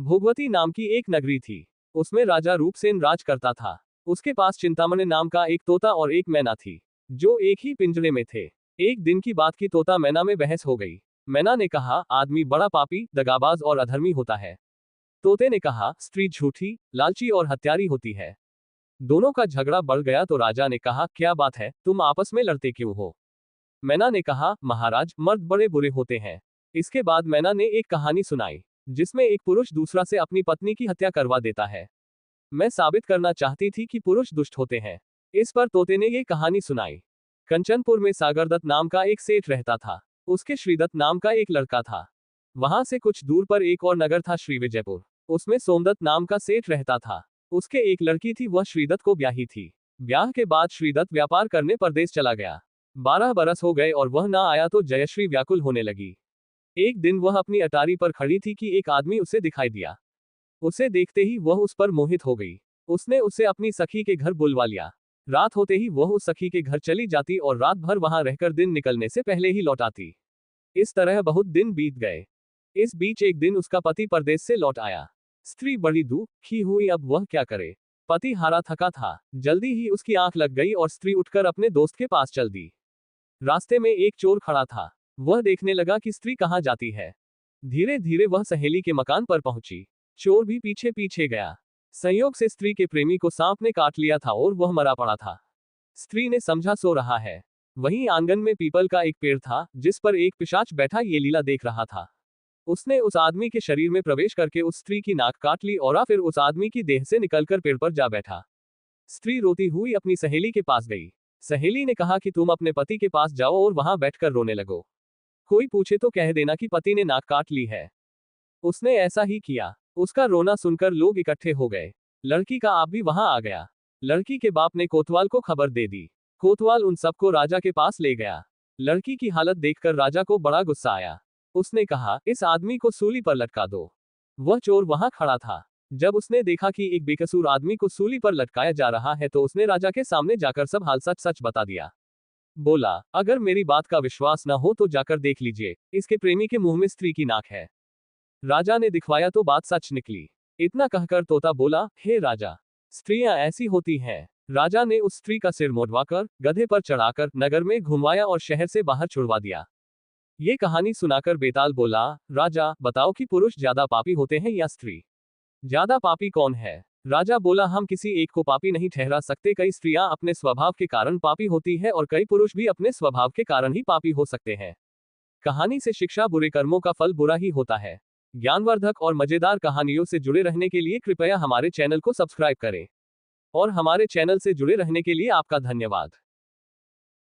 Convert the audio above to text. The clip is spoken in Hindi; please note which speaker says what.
Speaker 1: भोगवती नाम की एक नगरी थी। उसमें राजा रूपसेन राज करता था। उसके पास चिंतामणि नाम का एक तोता और एक मैना थी, जो एक ही पिंजरे में थे। एक दिन की बात की तोता मैना में बहस हो गई। मैना ने कहा, आदमी बड़ा पापी, दगाबाज और अधर्मी होता है। तोते ने कहा, स्त्री झूठी, लालची और हत्यारी होती है। दोनों का झगड़ा बढ़ गया तो राजा ने कहा, क्या बात है, तुम आपस में लड़ते क्यों हो? मैना ने कहा, महाराज, मर्द बड़े बुरे होते हैं। इसके बाद मैना ने एक कहानी सुनाई, जिसमें एक पुरुष दूसरा से अपनी पत्नी की हत्या करवा देता है। मैं साबित करना चाहती थी कि पुरुष दुष्ट होते हैं। इस पर तोते ने ये कहानी सुनाई। कंचनपुर में सागरदत्त नाम का एक सेठ रहता था। उसके श्रीदत्त नाम का एक लड़का था। वहां से कुछ दूर पर एक और नगर था, श्री विजयपुर। उसमें सोमदत्त नाम का सेठ रहता था। उसके एक लड़की थी, वह श्रीदत्त को ब्याही थी। ब्याह के बाद श्रीदत्त व्यापार करने परदेश चला गया। 12 बरस हो गए और वह ना आया तो जयश्री व्याकुल होने लगी। एक दिन वह अपनी अटारी पर खड़ी थी कि एक आदमी उसे दिखाई दिया। उसे देखते ही वह उस पर मोहित हो गई। उसने उसे अपनी सखी के घर बुलवा लिया। रात होते ही वह उस सखी के घर चली जाती और रात भर वहां रहकर दिन निकलने से पहले ही लौट आती। इस तरह बहुत दिन बीत गए। इस बीच एक दिन उसका पति परदेश से लौट आया। स्त्री बड़ी दुखी हुई, अब वह क्या करे। पति हारा थका था। जल्दी ही उसकी आंख लग गई और स्त्री उठकर अपने दोस्त के पास चल दी। रास्ते में एक चोर खड़ा था। वह देखने लगा कि स्त्री कहाँ जाती है। धीरे धीरे वह सहेली के मकान पर पहुंची। चोर भी पीछे पीछे गया। संयोग से स्त्री के प्रेमी को सांप ने काट लिया था और वह मरा पड़ा था। स्त्री ने समझा सो रहा है। वहीं आंगन में पीपल का एक पेड़ था, जिस पर एक पिशाच बैठा ये लीला देख रहा था। उसने उस आदमी के शरीर में प्रवेश करके उस स्त्री की नाक काट ली और फिर उस आदमी की देह से निकलकर पेड़ पर जा बैठा। स्त्री रोती हुई अपनी सहेली के पास गई। सहेली ने कहा कि तुम अपने पति के पास जाओ और वहां बैठकर रोने लगो। कोई पूछे तो कह देना कि पति ने नाक काट ली है। उसने ऐसा ही किया। उसका रोना सुनकर लोग इकट्ठे हो गए। लड़की का आप भी वहां आ गया। लड़की के बाप ने कोतवाल को खबर दे दी। कोतवाल उन सबको राजा के पास ले गया। लड़की की हालत देखकर राजा को बड़ा गुस्सा आया। उसने कहा, इस आदमी को सूली पर लटका दो। वह चोर वहां खड़ा था। जब उसने देखा कि एक बेकसूर आदमी को सूली पर लटकाया जा रहा है तो उसने राजा के सामने जाकर सब हाल सच सच बता दिया। बोला, अगर मेरी बात का विश्वास न हो तो जाकर देख लीजिए, इसके प्रेमी के मुंह में स्त्री की नाक है। राजा ने दिखवाया तो बात सच निकली। इतना कहकर तोता बोला, हे राजा, स्त्रियां ऐसी होती हैं। राजा ने उस स्त्री का सिर मोड़वाकर गधे पर चढ़ाकर नगर में घुमवाया और शहर से बाहर छुड़वा दिया। ये कहानी सुनाकर बेताल बोला, राजा, बताओ कि पुरुष ज्यादा पापी होते हैं या स्त्री? ज्यादा पापी कौन है? राजा बोला, हम किसी एक को पापी नहीं ठहरा सकते। कई स्त्रियां अपने स्वभाव के कारण पापी होती है और कई पुरुष भी अपने स्वभाव के कारण ही पापी हो सकते हैं। कहानी से शिक्षा, बुरे कर्मों का फल बुरा ही होता है। ज्ञानवर्धक और मजेदार कहानियों से जुड़े रहने के लिए कृपया हमारे चैनल को सब्सक्राइब करें। और हमारे चैनल से जुड़े रहने के लिए आपका धन्यवाद।